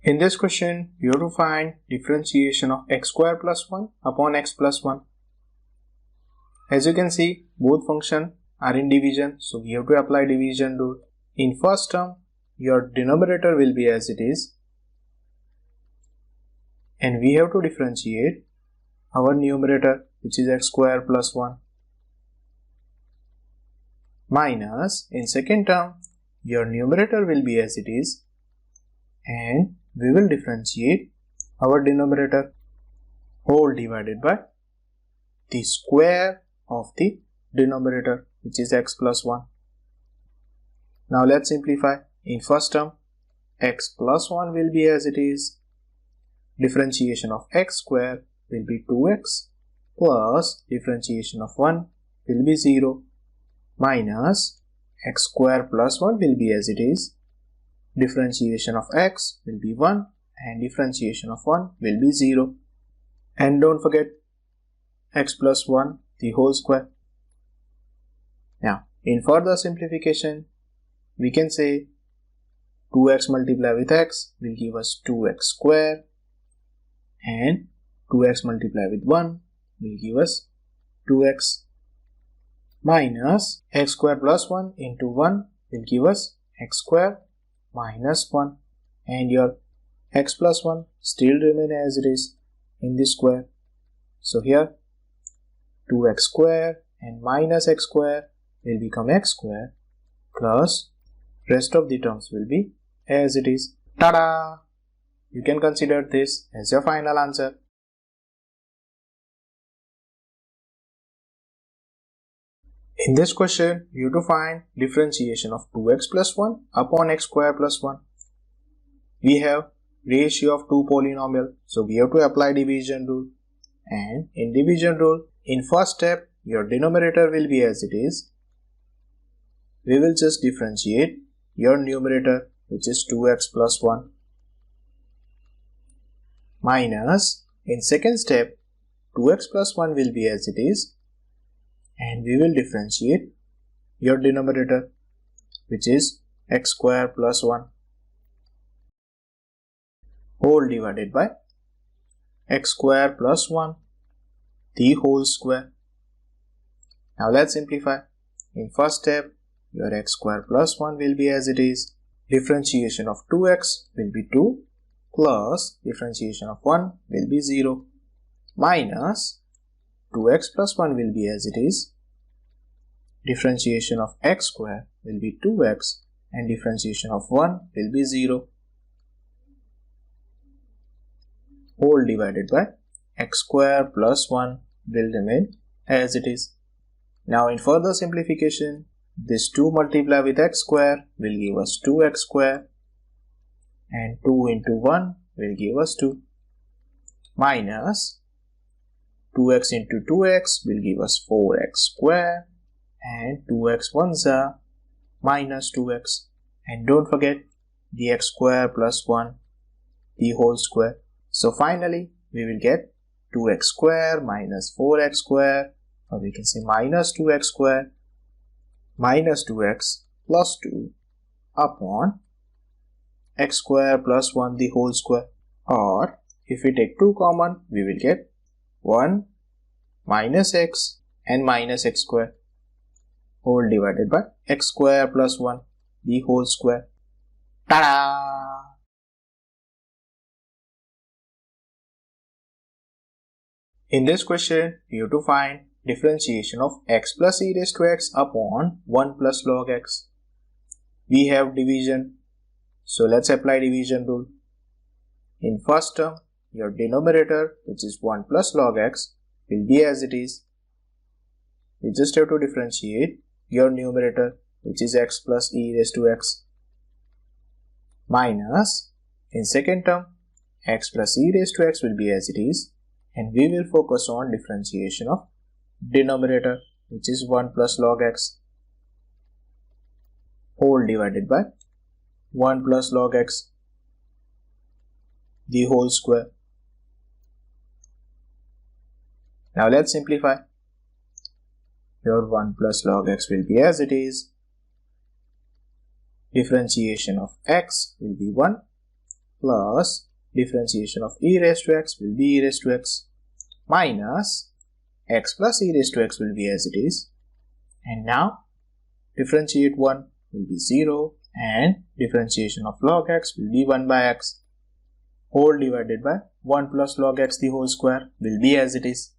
In this question, you have to find differentiation of x square plus 1 upon x plus 1. As you can see, both functions are in division, so we have to apply division rule. In first term, your denominator will be as it is, and we have to differentiate our numerator, which is x square plus 1, minus in second term, your numerator will be as it is, and we will differentiate our denominator whole divided by the square of the denominator, which is x plus 1. Now let's simplify. In first term, x plus 1 will be as it is. Differentiation of x square will be 2x plus differentiation of 1 will be 0 minus x square plus 1 will be as it is. Differentiation of x will be 1 and differentiation of 1 will be 0. And don't forget x plus 1 the whole square. Now in further simplification, we can say 2x multiplied with x will give us 2x square, and 2x multiplied with 1 will give us 2x, minus x square plus 1 into 1 will give us x square minus 1, and your x plus 1 still remain as it is in this square. So here 2x square and minus x square will become x square, plus rest of the terms will be as it is. Ta-da! You can consider this as your final answer. In this question, you have to find differentiation of 2x plus 1 upon x square plus 1. We have ratio of two polynomial, so we have to apply division rule. And in division rule, in first step, your denominator will be as it is. We will just differentiate your numerator, which is 2x plus 1, minus in second step 2x plus 1 will be as it is, and we will differentiate your denominator, which is x square plus 1 whole divided by x square plus 1 the whole square. Now let's simplify. In first step, your x square plus 1 will be as it is. Differentiation of 2x will be 2 plus differentiation of 1 will be 0 minus 2x plus 1 will be as it is. Differentiation of x square will be 2x and differentiation of 1 will be 0 whole divided by x square plus 1 will remain as it is. Now in further simplification, this 2 multiplied with x square will give us 2x square, and 2 into 1 will give us 2, minus 2x into 2x will give us 4x square, and 2x ones are minus 2x, and don't forget the x square plus 1 the whole square. So finally we will get 2x square minus 4x square, or we can say minus 2x square minus 2x plus 2 upon x square plus 1 the whole square, or if we take 2 common, we will get 1 minus x and minus x square whole divided by x square plus 1 the whole square. Ta-da! In this question, you have to find differentiation of x plus e raised to x upon 1 plus log x. We have division, so let's apply division rule. In first term, your denominator, which is 1 plus log x, will be as it is. We just have to differentiate your numerator, which is x plus e raised to x, minus in second term, x plus e raised to x will be as it is, and we will focus on differentiation of denominator, which is 1 plus log x whole divided by 1 plus log x the whole square. Now let's simplify. Your 1 plus log x will be as it is. Differentiation of x will be 1 plus differentiation of e raised to x will be e raised to x minus x plus e raised to x will be as it is. And now differentiate 1 will be 0 and differentiation of log x will be 1 by x whole divided by 1 plus log x the whole square will be as it is.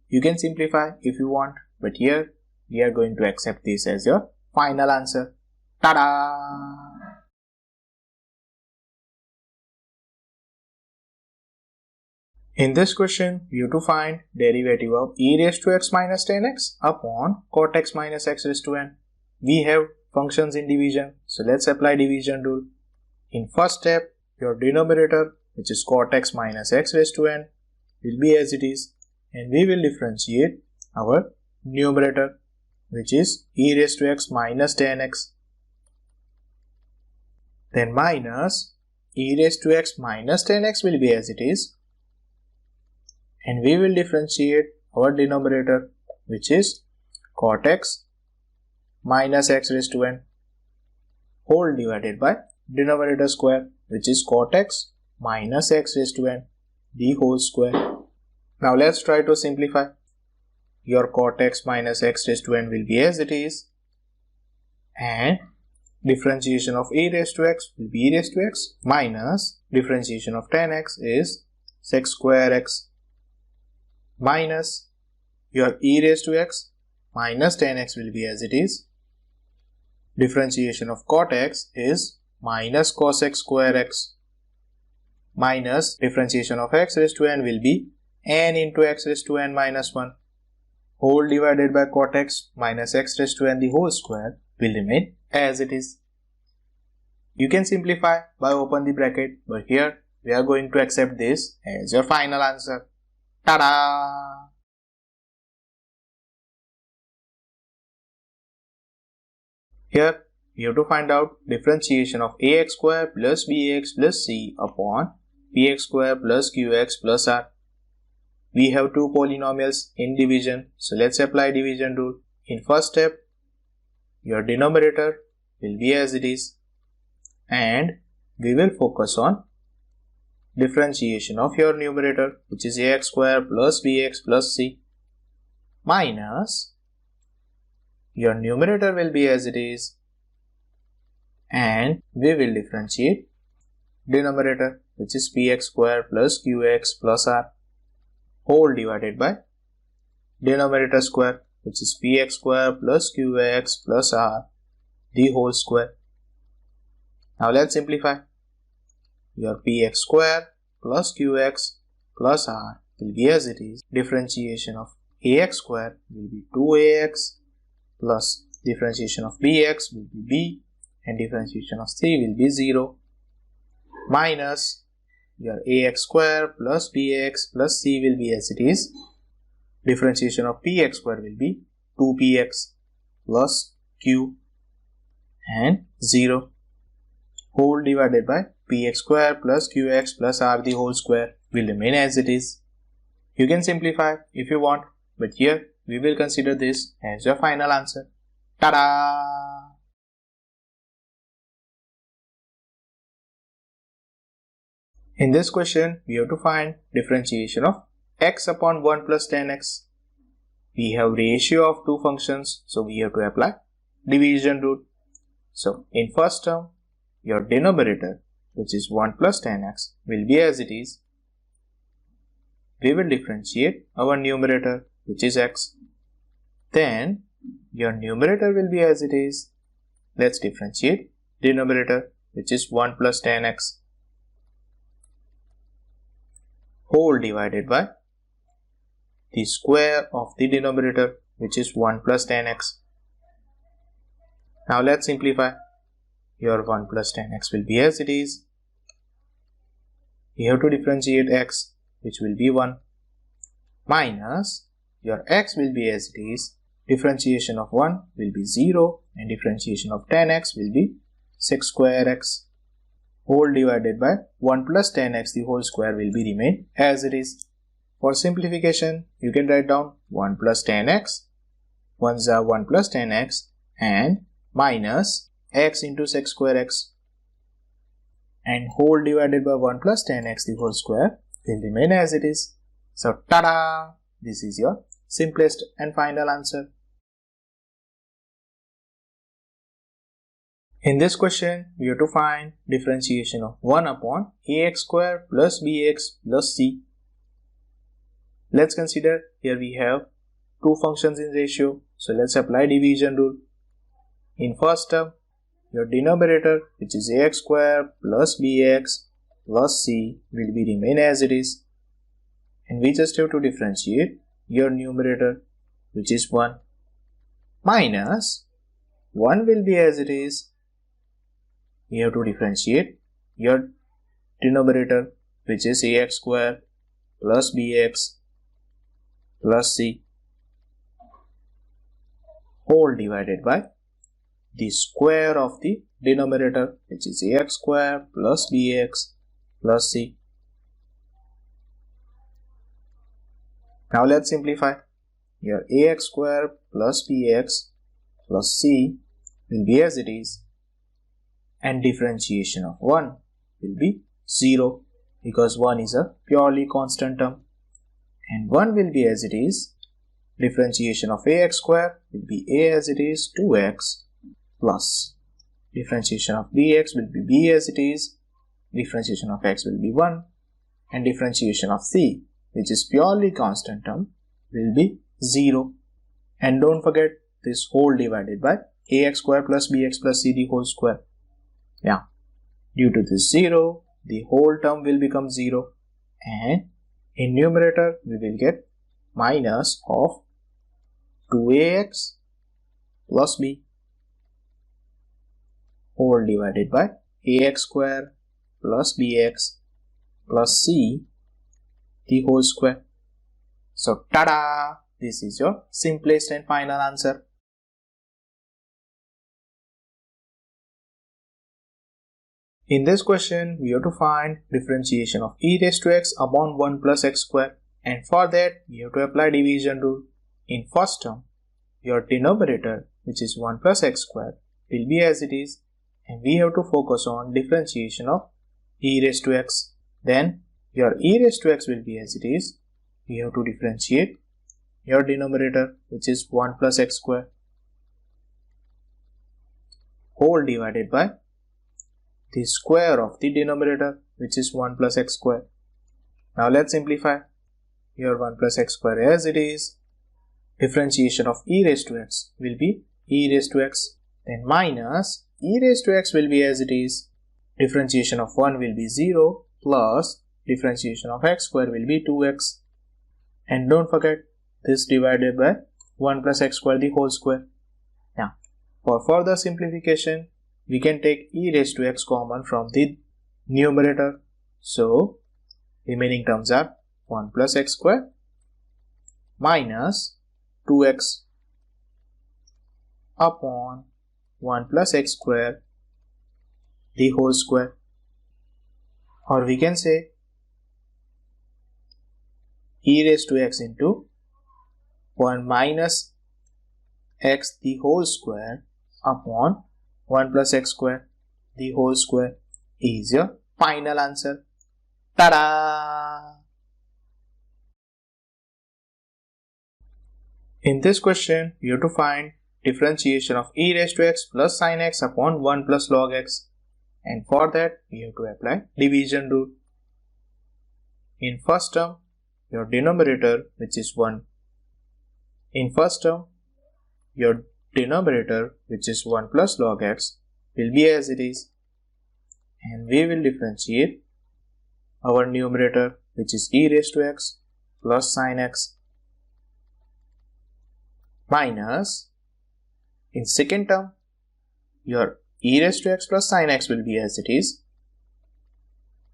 You can simplify if you want, but here we are going to accept this as your final answer. Ta-da! In this question, you have to find derivative of e raised to x minus 10x upon cot x minus x raised to n. We have functions in division, so let's apply division rule. In first step, your denominator, which is cot x minus x raised to n, will be as it is, and we will differentiate our numerator, which is e raised to x minus 10x. Then minus e raised to x minus 10x will be as it is, and we will differentiate our denominator, which is cot x minus x raised to n whole divided by denominator square, which is cot x minus x raised to n the whole square. Now let's try to simplify. Your cot x minus x raised to n will be as it is, and differentiation of e raised to x will be e raised to x minus differentiation of 10x is sec square x minus your e raised to x minus 10x will be as it is. Differentiation of cot x is minus cos x square x minus differentiation of x raised to n will be n into x raised to n minus 1 whole divided by cot x minus x raised to n the whole square will remain as it is. You can simplify by open the bracket, but here we are going to accept this as your final answer. Ta-da! Here you have to find out differentiation of ax square plus bx plus c upon px square plus qx plus r. We have two polynomials in division, so let's apply division rule. In first step, your denominator will be as it is, and we will focus on differentiation of your numerator, which is ax square plus bx plus c minus your numerator will be as it is, and we will differentiate denominator, which is px square plus qx plus r whole divided by denominator square, which is px square plus qx plus r the whole square. Now let's simplify. Your px square plus qx plus r will be as it is. Differentiation of ax square will be 2ax plus differentiation of bx will be b, and differentiation of c will be 0 minus your ax square plus bx plus c will be as it is. Differentiation of px square will be 2px plus q and 0 whole divided by px square plus qx plus r the whole square will remain as it is. You can simplify if you want, but here we will consider this as your final answer. Ta-da! In this question, we have to find differentiation of x upon 1 plus 10x. We have ratio of two functions, so we have to apply division rule. So, in first term, your denominator, which is 1 plus 10x, will be as it is. We will differentiate our numerator, which is x. Then, your numerator will be as it is. Let's differentiate denominator, which is 1 plus 10x whole divided by the square of the denominator, which is 1 plus 10x. Now let's simplify. Your 1 plus 10x will be as it is. You have to differentiate x, which will be 1, minus your x will be as it is. Differentiation of 1 will be 0, and differentiation of 10x will be sec square x whole divided by 1 plus 10x the whole square will be remain as it is. For simplification, you can write down 1 plus 10x, 1s are 1 plus 10x, and minus x into sec square x, and whole divided by 1 plus tan x the whole square will remain as it is. So tada! This is your simplest and final answer. In this question, we have to find differentiation of 1 upon ax square plus bx plus c. Let's consider here we have two functions in ratio. So let's apply division rule. In first term, your denominator, which is ax square plus bx plus c, will be remain as it is. And we just have to differentiate your numerator, which is 1, minus 1 will be as it is. We have to differentiate your denominator, which is ax square plus bx plus c, whole divided by the square of the denominator, which is ax square plus bx plus c. Now let's simplify. Here ax square plus bx plus c will be as it is, and differentiation of 1 will be 0 because 1 is a purely constant term, and 1 will be as it is. Differentiation of ax square will be a as it is 2x plus differentiation of bx will be b as it is, differentiation of x will be 1, and differentiation of c, which is purely constant term, will be 0. And don't forget this whole divided by ax square plus bx plus c the whole square. Yeah, due to this 0, the whole term will become 0, and in numerator we will get minus of 2ax plus b whole divided by ax square plus bx plus c the whole square. So tada! This is your simplest and final answer. In this question, we have to find differentiation of e raised to x upon 1 plus x square, and for that we have to apply division rule. In first term, your denominator, which is 1 plus x square, will be as it is, and we have to focus on differentiation of e raised to x. Then your e raised to x will be as it is. We have to differentiate your denominator, which is 1 plus x square, whole divided by the square of the denominator, which is 1 plus x square. Now let's simplify. Here 1 plus x square as it is. Differentiation of e raised to x will be e raised to x. Then minus e raised to x will be as it is. Differentiation of 1 will be 0 plus differentiation of x square will be 2x. And don't forget this divided by 1 plus x square the whole square. Now for further simplification, we can take e raised to x common from the numerator. So remaining terms are 1 plus x square minus 2x upon 1 plus x square the whole square. Or we can say e raised to x into 1 minus x the whole square upon 1 plus x square the whole square is your final answer. Ta-da! In this question, you have to find differentiation of e raised to x plus sin x upon 1 plus log x, and for that we have to apply division rule. In first term, your denominator, which is 1. In first term, your denominator, which is 1 plus log x, will be as it is, and we will differentiate our numerator, which is e raised to x plus sin x, minus, in second term, your e raised to x plus sin x will be as it is.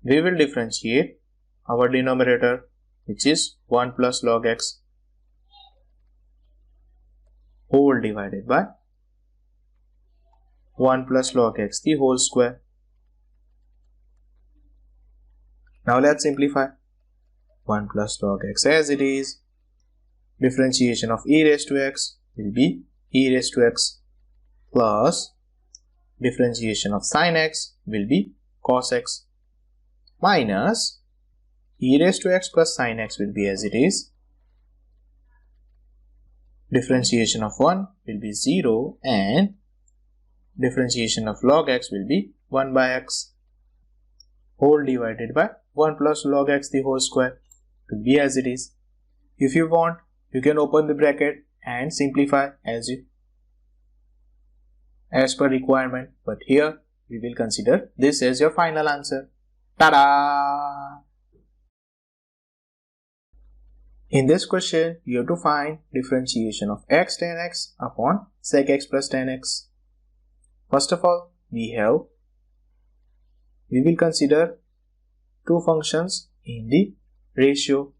We will differentiate our denominator, which is 1 plus log x, whole divided by 1 plus log x the whole square. Now let's simplify. 1 plus log x as it is. Differentiation of e raised to x will be e raised to x plus differentiation of sin x will be cos x minus e raised to x plus sin x will be as it is. Differentiation of 1 will be 0 and differentiation of log x will be 1 by x whole divided by 1 plus log x the whole square will be as it is. If you want, you can open the bracket and simplify as per requirement, but here we will consider this as your final answer. Ta-da! In this question, you have to find differentiation of x tan x upon sec x plus tan x. First of all, we will consider two functions in the ratio.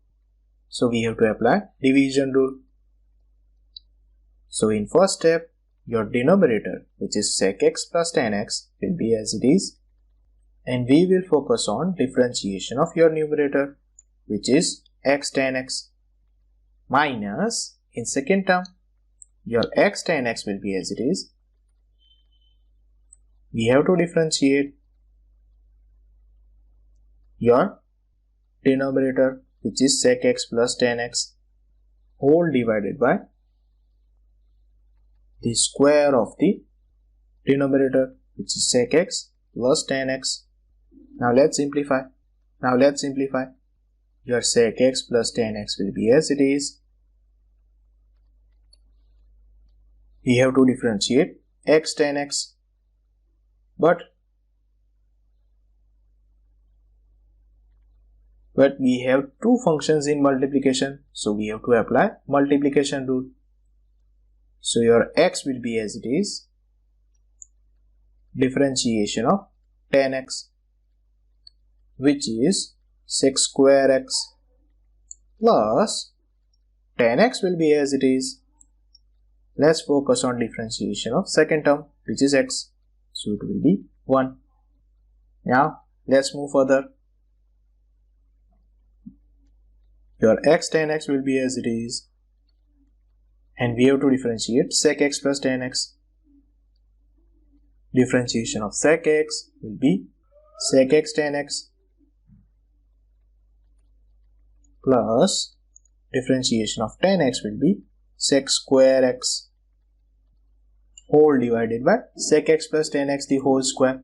So we have to apply division rule. So in first step, your denominator, which is sec x plus tan x, will be as it is, and we will focus on differentiation of your numerator, which is x tan x, minus in second term, your x tan x will be as it is. We have to differentiate your denominator, which is sec x plus tan x, whole divided by the square of the denominator, which is sec x plus tan x. Now let's simplify. Your sec x plus tan x will be as it is. We have to differentiate x tan x, but we have two functions in multiplication, so we have to apply multiplication rule. So your x will be as it is, differentiation of tan x, which is sec square x, plus tan x will be as it is. Let's focus on differentiation of second term, which is x, so it will be 1. Now let's move further. Your x tan x will be as it is, and we have to differentiate sec x plus tan x. Differentiation of sec x will be sec x tan x, plus differentiation of tan x will be sec square x, whole divided by sec x plus tan x the whole square.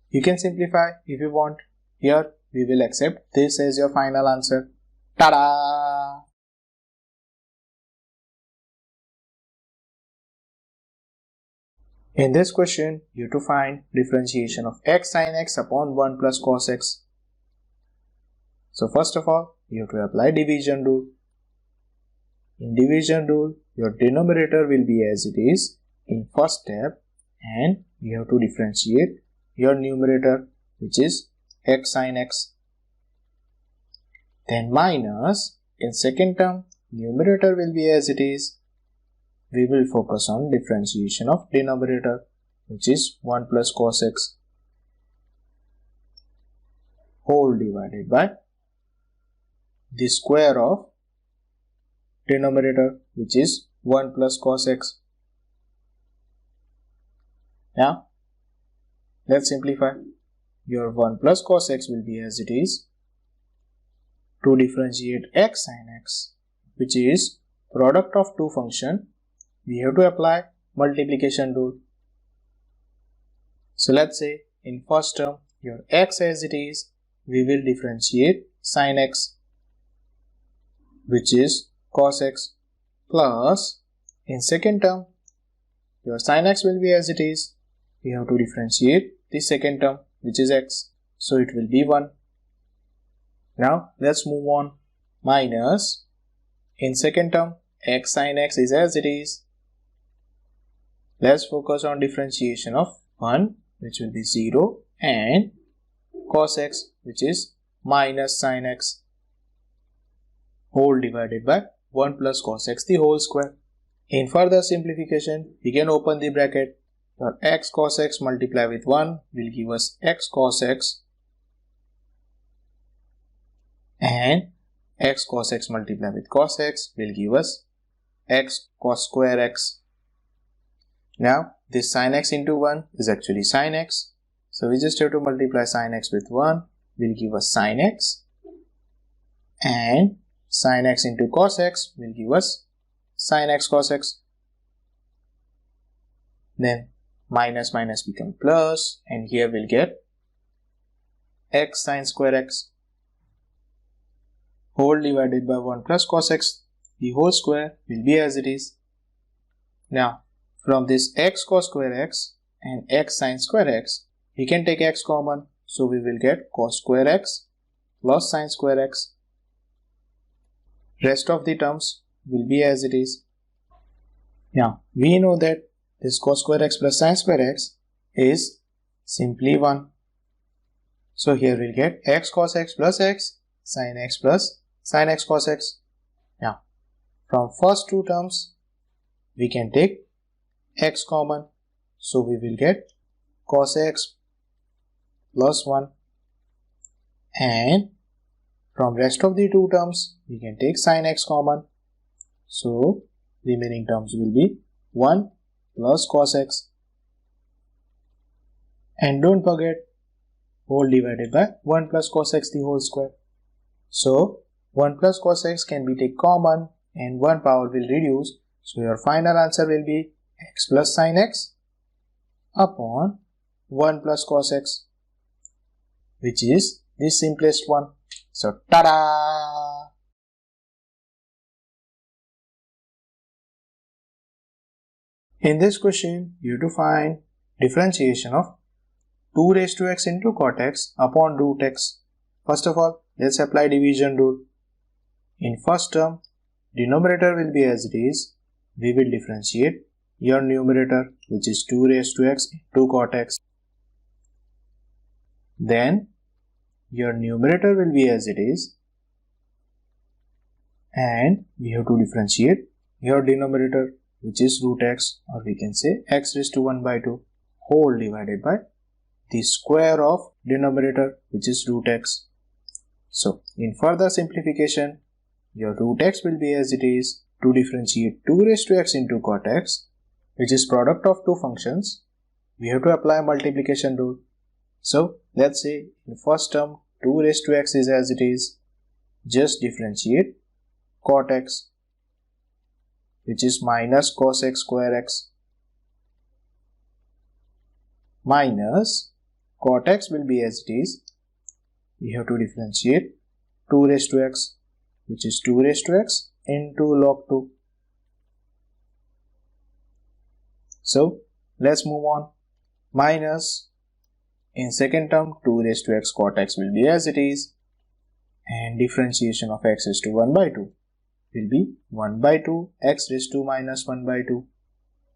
You can simplify if you want. Here we will accept this as your final answer. Ta-da! In this question, you have to find differentiation of x sin x upon 1 plus cos x. So first of all, you have to apply division rule. In division rule, your denominator will be as it is in first step, and you have to differentiate your numerator, which is x sin x. Then minus, in second term, numerator will be as it is. We will focus on differentiation of denominator, which is 1 plus cos x, whole divided by the square of denominator, which is 1 plus cos x. Now let's simplify. Your 1 plus cos x will be as it is. To differentiate x sin x, which is product of two functions, we have to apply multiplication rule. So let's say in first term, your x as it is, we will differentiate sin x, which is cos x, plus in second term, your sin x will be as it is. We have to differentiate the second term, which is x, so it will be 1. Now let's move on. Minus, in second term, x sin x is as it is. Let's focus on differentiation of 1, which will be 0, and cos x, which is minus sin x, whole divided by 1 plus cos x the whole square. In further simplification, we can open the bracket. Your x cos x multiplied with 1 will give us x cos x, and x cos x multiplied with cos x will give us x cos square x. Now this sin x into 1 is actually sin x, So we just have to multiply sin x with 1 will give us sin x, and sin x into cos x will give us sin x cos x. Then minus minus become plus, and here we'll get x sin square x whole divided by 1 plus cos x. The whole square will be as it is. Now from this x cos square x and x sin square x, we can take x common, so we will get cos square x plus sin square x. Rest of the terms will be as it is. Now we know that this cos square x plus sin square x is simply 1. So here we'll get x cos x plus x sin x plus sin x cos x. Now from first two terms we can take x common, so we will get cos x plus 1, and from rest of the two terms we can take sin x common, so remaining terms will be 1 plus cos x, and don't forget whole divided by 1 plus cos x the whole square. So 1 plus cos x can be taken common and 1 power will reduce, so your final answer will be x plus sin x upon 1 plus cos x, which is the simplest one. So ta-da! In this question, you have to find differentiation of 2 raised to x into cot x upon root x. First of all, let's apply division rule. In first term, denominator will be as it is. We will differentiate your numerator, which is 2 raised to x into cot x. Then your numerator will be as it is, and we have to differentiate your denominator, which is root x, or we can say x raised to 1 by 2 whole divided by the square of denominator, which is root x. So in further simplification, your root x will be as it is. To differentiate 2 raised to x into cot x, which is product of two functions, we have to apply multiplication rule. So let's say in first term 2 raised to x is as it is. Just differentiate cot x, which is minus cos x square x, minus cot x will be as it is. We have to differentiate 2 raised to x, which is 2 raised to x into log 2. So let's move on. Minus, in second term 2 raised to x cot x will be as it is, and differentiation of x raised to 1 by 2 will be 1 by 2 x raised to minus 1 by 2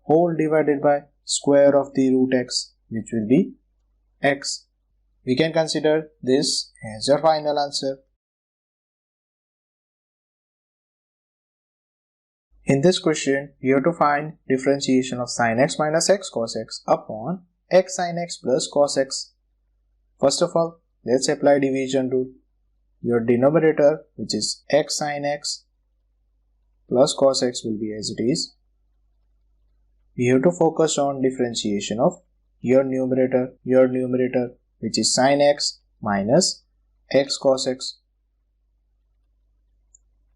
whole divided by square of the root x, which will be x. We can consider this as your final answer. In this question, you have to find differentiation of sin x minus x cos x upon x sin x plus cos x. First of all, let's apply division rule. Your denominator, which is x sin x plus cos x, will be as it is. We have to focus on differentiation of your numerator, which is sin x minus x cos x,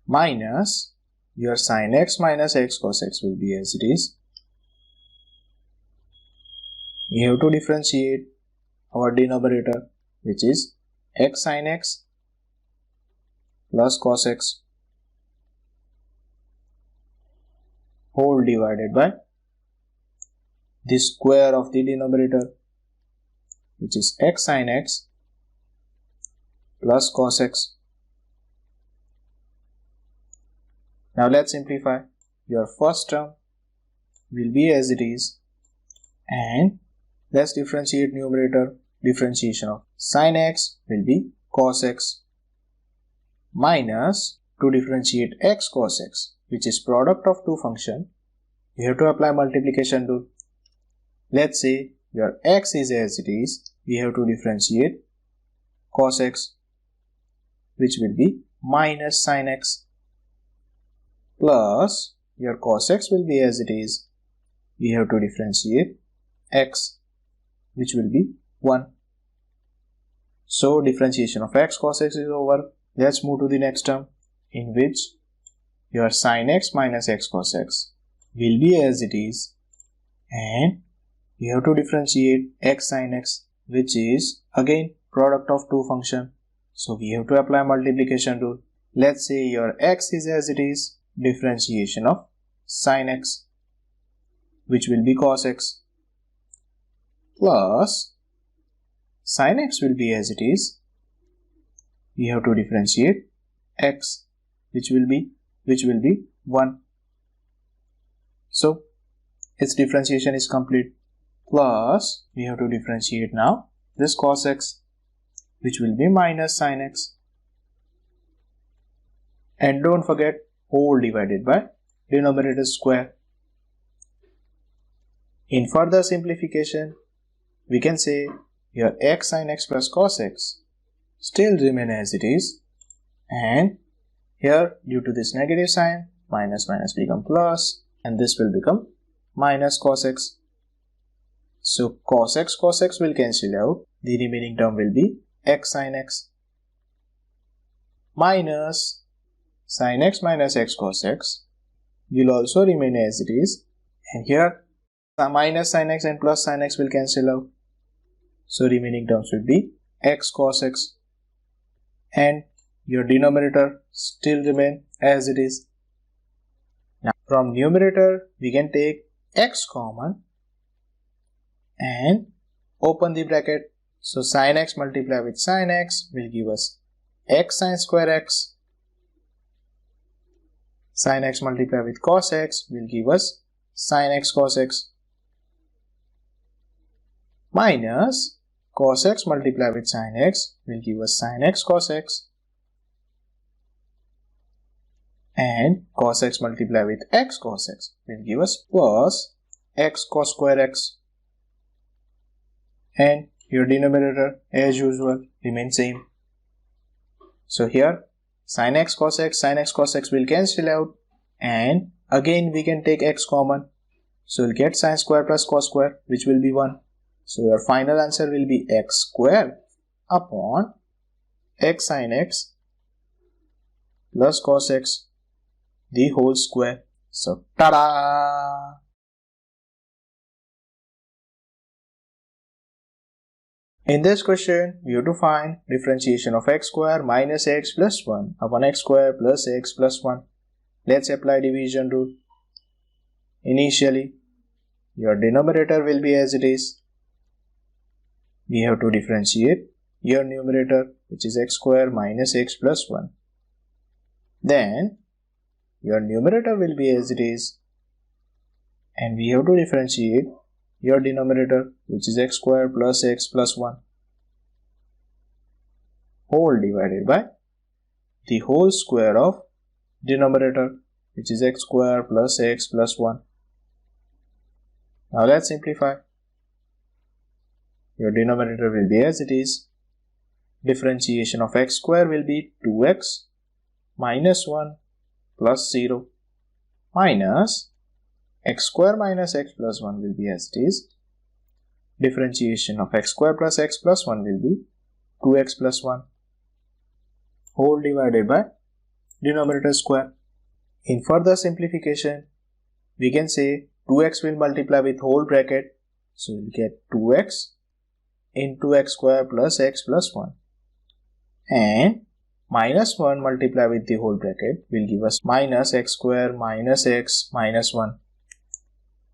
minus your sin x minus x cos x will be as it is. We have to differentiate our denominator, which is x sin x plus cos x whole divided by the square of the denominator, which is x sin x plus cos x. Now let's simplify. Your first term will be as it is, and let's differentiate numerator. Differentiation of sin x will be cos x, minus, to differentiate x cos x, which is product of two functions, we have to apply multiplication rule. Let's say your x is as it is, we have to differentiate cos x, which will be minus sin x, plus your cos x will be as it is, we have to differentiate x, which will be 1. So differentiation of x cos x is over. Let's move to the next term, in which your sin x minus x cos x will be as it is, and you have to differentiate x sin x, which is again product of two functions. So we have to apply multiplication rule. Let's say your x is as it is, differentiation of sin x, which will be cos x, plus sin x will be as it is. We have to differentiate x, which will be 1. So its differentiation is complete. Plus we have to differentiate now this cos x, which will be minus sin x. And don't forget whole divided by denominator square. In further simplification, we can say your x sin x plus cos x still remain as it is, and here due to this negative sign, minus minus become plus, and this will become minus cos x. So cos x will cancel out. The remaining term will be x sin x minus sin x minus x cos x will also remain as it is, and here the minus sin x and plus sin x will cancel out. So remaining terms will be x cos x, and your denominator still remain as it is. Now from numerator we can take x common and open the bracket. So sin x multiplied with sin x will give us x sin square x. Sin x multiplied with cos x will give us sin x cos x, minus cos x multiplied with sin x will give us sin x cos x, and cos x multiplied with x cos x will give us plus x cos square x, and your denominator as usual remains same. So here sin x cos x will cancel out, and again we can take x common. So we'll get sin square plus cos square, which will be 1. So your final answer will be x square upon x sin x plus cos x, the whole square. So ta-da! In this question, we have to find differentiation of x square minus x plus 1 upon x square plus x plus 1. Let's apply division rule. Initially, your denominator will be as it is. We have to differentiate your numerator, which is x square minus x plus 1. Then, your numerator will be as it is, and we have to differentiate your denominator, which is x square plus x plus 1, whole divided by the whole square of denominator, which is x square plus x plus 1. Now let's simplify. Your denominator will be as it is. Differentiation of x square will be 2x minus 1 plus 0 minus x square minus x plus 1 will be as it is. Differentiation of x square plus x plus 1 will be 2x plus 1, whole divided by denominator square. In further simplification, we can say 2x will multiply with whole bracket, so we'll get 2x into x square plus x plus 1, and minus 1 multiply with the whole bracket will give us minus x square minus x minus 1.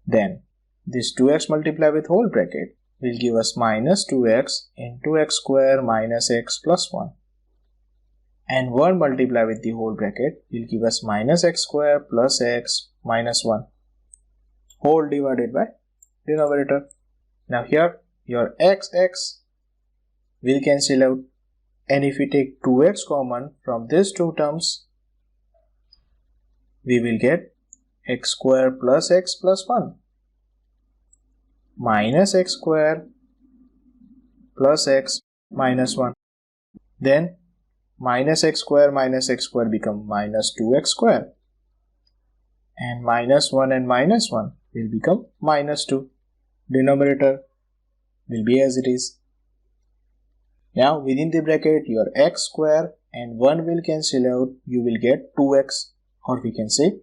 Then this 2x multiply with whole bracket will give us minus 2x into x square minus x plus 1, and 1 multiply with the whole bracket will give us minus x square plus x minus 1, whole divided by denominator. Now here your x will cancel out, and if we take 2x common from these two terms, we will get x square plus x plus 1 minus x square plus x minus 1. Then minus x square become minus 2x square, and minus 1 and minus 1 will become minus 2. Denominator will be as it is. Now within the bracket your x square and 1 will cancel out, you will get 2x, or we can say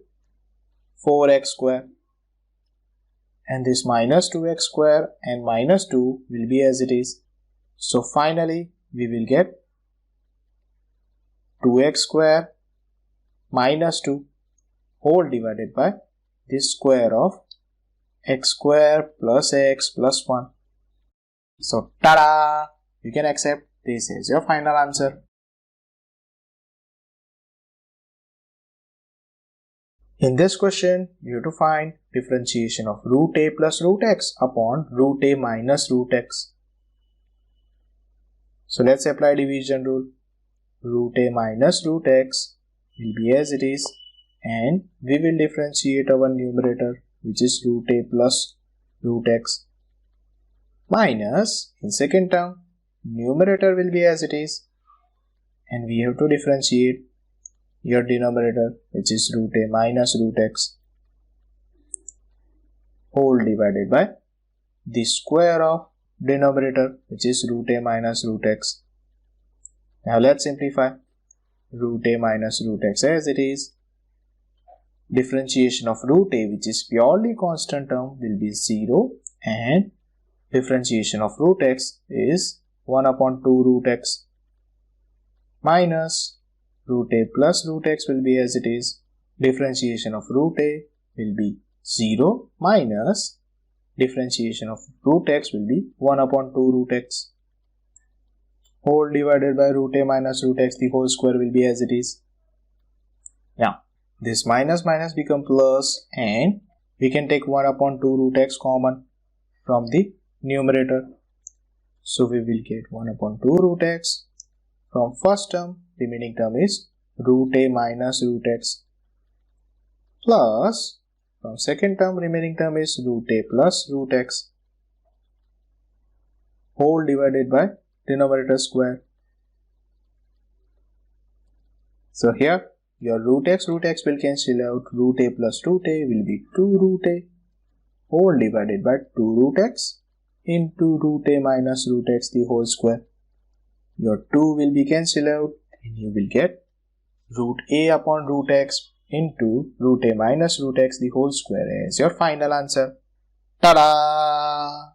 4x square. And this minus 2x square and minus 2 will be as it is. So finally we will get 2x square minus 2 whole divided by this square of x square plus x plus 1. So tada! You can accept this as your final answer. In this question, you have to find differentiation of root a plus root x upon root a minus root x. So let's apply division rule. Root a minus root x will be as it is, and we will differentiate our numerator, which is root a plus root x, minus, in second term, numerator will be as it is, and we have to differentiate your denominator, which is root a minus root x, whole divided by the square of denominator, which is root a minus root x. Now let's simplify. Root a minus root x as it is. Differentiation of root a, which is purely constant term, will be 0, and differentiation of root x is 1 upon 2 root x, minus root a plus root x will be as it is. Differentiation of root a will be 0, minus differentiation of root x will be 1 upon 2 root x, whole divided by root a minus root x, the whole square will be as it is. Now this minus minus become plus, and we can take 1 upon 2 root x common from the numerator. So we will get 1 upon 2 root x from first term. Remaining term is root a minus root x, plus from second term remaining term is root a plus root x, whole divided by denominator square. So here your root x will cancel out. Root a plus root a will be 2 root a, whole divided by 2 root x into root a minus root x, the whole square. Your 2 will be cancelled out, and you will get root a upon root x into root a minus root x, the whole square as your final answer. Tada!